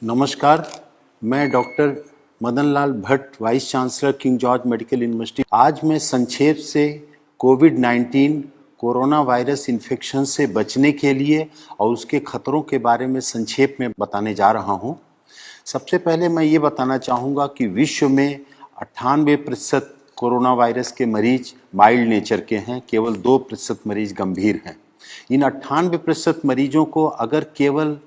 नमस्कार, मैं doctor Madan Lal Bhatt, vice chancellor King George Medical University. आज मैं संक्षेप से कोविड-19 कोरोना वायरस इन्फेक्शन से बचने के लिए और उसके खतरों के बारे में संक्षेप में बताने जा रहा हूँ। सबसे पहले मैं ये बताना चाहूँगा कि विश्व में 98% कोरोना वायरस के मरीज माइल्ड नेचर के हैं, केवल 2% मरीज गंभीर हैं। इन 98% मरीजों को अगर केवल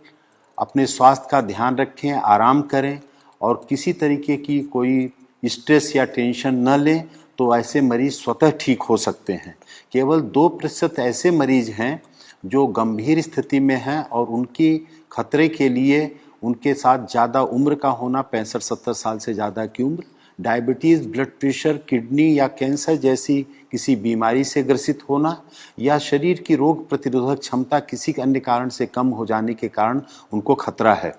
अपने स्वास्थ्य का ध्यान रखें, आराम करें और किसी तरीके की कोई स्ट्रेस या टेंशन न लें तो ऐसे मरीज स्वतः ठीक हो सकते हैं। केवल 2% ऐसे मरीज हैं जो गंभीर स्थिति में हैं और उनकी खतरे के लिए उनके साथ ज़्यादा उम्र का होना, 65-70 साल से ज़्यादा की उम्र, डायबिटीज़, ब्लड प्रेशर, किडनी या कैंसर जैसी किसी बीमारी से ग्रसित होना या शरीर की रोग प्रतिरोधक क्षमता किसी अन्य कारण से कम हो जाने के कारण उनको खतरा है।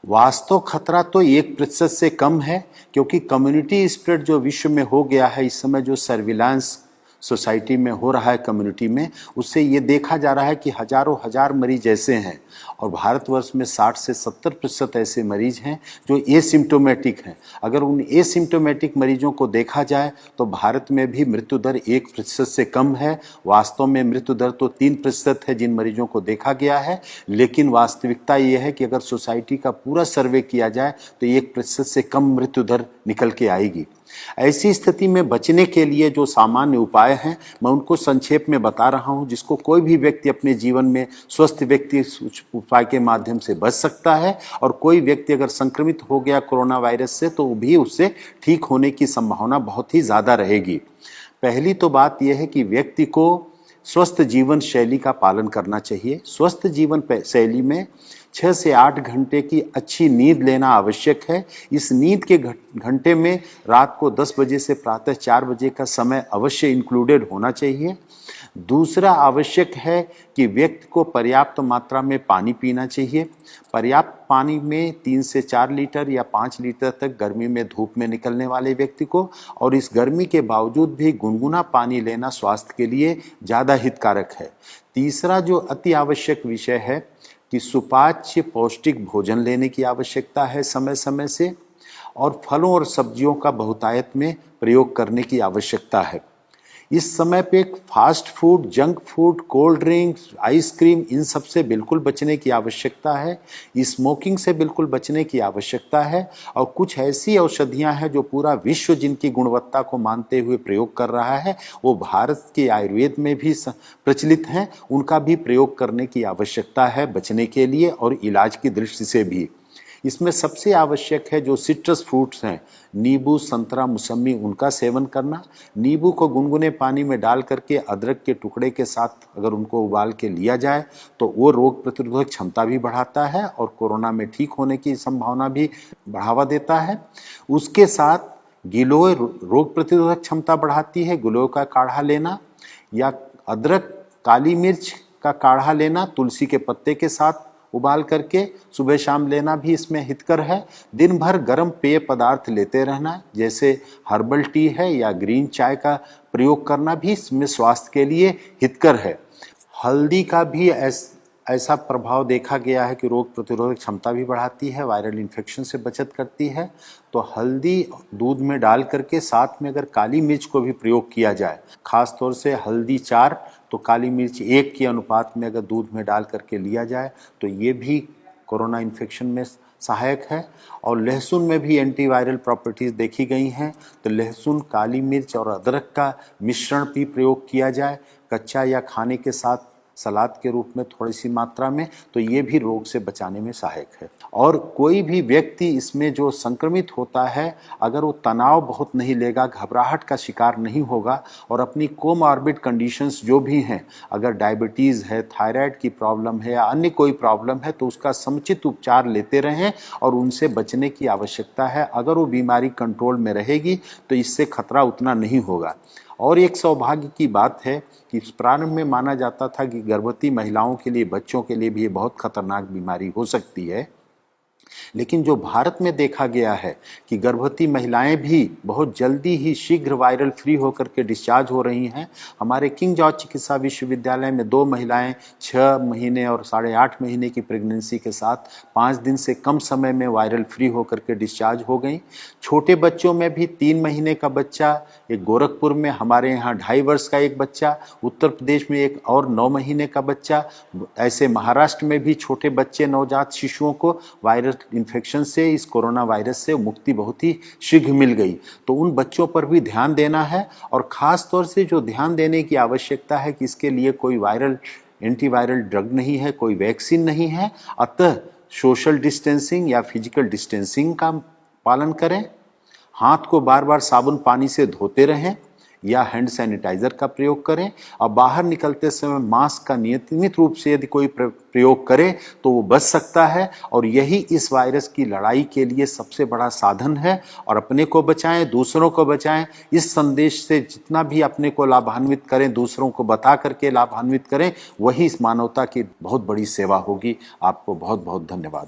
वास्तव खतरा तो 1% से कम है, क्योंकि कम्युनिटी स्प्रेड जो विश्व में हो गया है इस समय, जो सर्विलांस सोसाइटी में हो रहा है कम्युनिटी में, उससे ये देखा जा रहा है कि हजारों हजार मरीज ऐसे हैं और भारतवर्ष में 60 से 70% ऐसे मरीज हैं जो एसिम्टोमेटिक हैं। अगर उन एसिम्टोमेटिक मरीजों को देखा जाए तो भारत में भी मृत्यु दर 1% से कम है। वास्तव में मृत्यु दर तो 3% है जिन मरीजों को देखा गया है, लेकिन वास्तविकता ये है कि अगर सोसाइटी का पूरा सर्वे किया जाए तो 1% से कम मृत्यु दर निकल के आएगी। ऐसी स्थिति में बचने के लिए जो सामान्य उपाय हैं मैं उनको संक्षेप में बता रहा हूं, जिसको कोई भी व्यक्ति अपने जीवन में स्वस्थ व्यक्ति उपाय के माध्यम से बच सकता है। और कोई व्यक्ति अगर संक्रमित हो गया कोरोना वायरस से तो भी उससे ठीक होने की संभावना बहुत ही ज़्यादा रहेगी। पहली तो बात यह है कि व्यक्ति को स्वस्थ जीवन शैली का पालन करना चाहिए। स्वस्थ जीवन शैली में 6 से 8 घंटे की अच्छी नींद लेना आवश्यक है। इस नींद के घंटे में रात को 10 बजे से प्रातः 4 बजे का समय अवश्य इंक्लूडेड होना चाहिए। दूसरा आवश्यक है कि व्यक्ति को पर्याप्त मात्रा में पानी पीना चाहिए। पर्याप्त पानी में 3 से 4 लीटर या 5 लीटर तक गर्मी में धूप में निकलने वाले व्यक्ति को, और इस गर्मी के बावजूद भी गुनगुना पानी लेना स्वास्थ्य के लिए ज़्यादा हितकारक है। तीसरा जो अति आवश्यक विषय है कि सुपाच्य पौष्टिक भोजन लेने की आवश्यकता है समय समय से, और फलों और सब्जियों का बहुतायत में प्रयोग करने की आवश्यकता है। इस समय पे fast food, junk food, cold drinks, ice cream, इन सब से बिल्कुल बचने की आवश्यकता है। स्मोकिंग से बिल्कुल बचने की आवश्यकता है। और कुछ ऐसी औषधियां हैं जो पूरा विश्व जिनकी गुणवत्ता को मानते हुए प्रयोग कर रहा है, वो भारत के आयुर्वेद में भी प्रचलित हैं, उनका भी प्रयोग करने की आवश्यकता है बचने के लिए और इलाज की दृष्टि से भी। इसमें सबसे आवश्यक है जो सिट्रस फ्रूट्स हैं, नींबू, संतरा, मौसमी, उनका सेवन करना। नींबू को गुनगुने पानी में डाल करके अदरक के टुकड़े के साथ अगर उनको उबाल के लिया जाए तो वो रोग प्रतिरोधक क्षमता भी बढ़ाता है और कोरोना में ठीक होने की संभावना भी बढ़ावा देता है। उसके साथ गिलोय रोग प्रतिरोधक क्षमता बढ़ाती है। गिलोय का काढ़ा लेना या अदरक, काली मिर्च का काढ़ा लेना तुलसी के पत्ते के साथ उबाल करके सुबह शाम लेना भी इसमें हितकर है। दिन भर गर्म पेय पदार्थ लेते रहना, जैसे हर्बल टी है या ग्रीन चाय का प्रयोग करना भी इसमें स्वास्थ्य के लिए हितकर है। हल्दी का भी ऐसा प्रभाव देखा गया है कि रोग प्रतिरोधक क्षमता भी बढ़ाती है, वायरल इन्फेक्शन से बचत करती है। तो हल्दी दूध में डाल करके साथ में अगर काली मिर्च को भी प्रयोग किया जाए, खास तौर से हल्दी 4 तो काली मिर्च 1 के अनुपात में अगर दूध में डाल करके लिया जाए तो ये भी कोरोना इन्फेक्शन में सहायक है। और लहसुन में भी एंटीवायरल प्रॉपर्टीज़ देखी गई हैं, तो लहसुन, काली मिर्च और अदरक का मिश्रण भी प्रयोग किया जाए कच्चा या खाने के साथ सलाद के रूप में थोड़ी सी मात्रा में, तो ये भी रोग से बचाने में सहायक है। और कोई भी व्यक्ति इसमें जो संक्रमित होता है अगर वो तनाव बहुत नहीं लेगा, घबराहट का शिकार नहीं होगा और अपनी कोमॉर्बिड कंडीशंस जो भी हैं, अगर डायबिटीज़ है, थायराइड की प्रॉब्लम है या अन्य कोई प्रॉब्लम है, तो उसका समुचित उपचार लेते रहें और उनसे बचने की आवश्यकता है। अगर वो बीमारी कंट्रोल में रहेगी तो इससे खतरा उतना नहीं होगा। और एक सौभाग्य की बात है कि प्रारंभ में माना जाता था कि गर्भवती महिलाओं के लिए, बच्चों के लिए भी ये बहुत खतरनाक बीमारी हो सकती है, लेकिन जो भारत में देखा गया है कि गर्भवती महिलाएं भी बहुत जल्दी ही शीघ्र वायरल फ्री होकर के डिस्चार्ज हो रही हैं। हमारे किंग जॉर्ज चिकित्सा विश्वविद्यालय में 2 महिलाएं 6 महीने और 8.5 महीने की प्रेगनेंसी के साथ 5 दिन से कम समय में वायरल फ्री होकर के डिस्चार्ज हो गई। छोटे बच्चों में भी 3 महीने का बच्चा, एक गोरखपुर में, हमारे यहाँ 2.5 वर्ष का एक बच्चा, उत्तर प्रदेश में एक और 9 महीने का बच्चा, ऐसे महाराष्ट्र में भी छोटे बच्चे नवजात शिशुओं को वायरल इन्फेक्शन से, इस कोरोना वायरस से मुक्ति बहुत ही शीघ्र मिल गई। तो उन बच्चों पर भी ध्यान देना है और ख़ास तौर से जो ध्यान देने की आवश्यकता है कि इसके लिए कोई वायरल एंटीवायरल ड्रग नहीं है, कोई वैक्सीन नहीं है, अतः सोशल डिस्टेंसिंग या फिजिकल डिस्टेंसिंग का पालन करें, हाथ को बार बार साबुन पानी से धोते रहें या हैंड सैनिटाइजर का प्रयोग करें और बाहर निकलते समय मास्क का नियमित रूप से यदि कोई प्रयोग करे तो वो बच सकता है। और यही इस वायरस की लड़ाई के लिए सबसे बड़ा साधन है। और अपने को बचाएं, दूसरों को बचाएं। इस संदेश से जितना भी अपने को लाभान्वित करें, दूसरों को बता करके लाभान्वित करें, वही इस मानवता की बहुत बड़ी सेवा होगी। आपको बहुत बहुत धन्यवाद।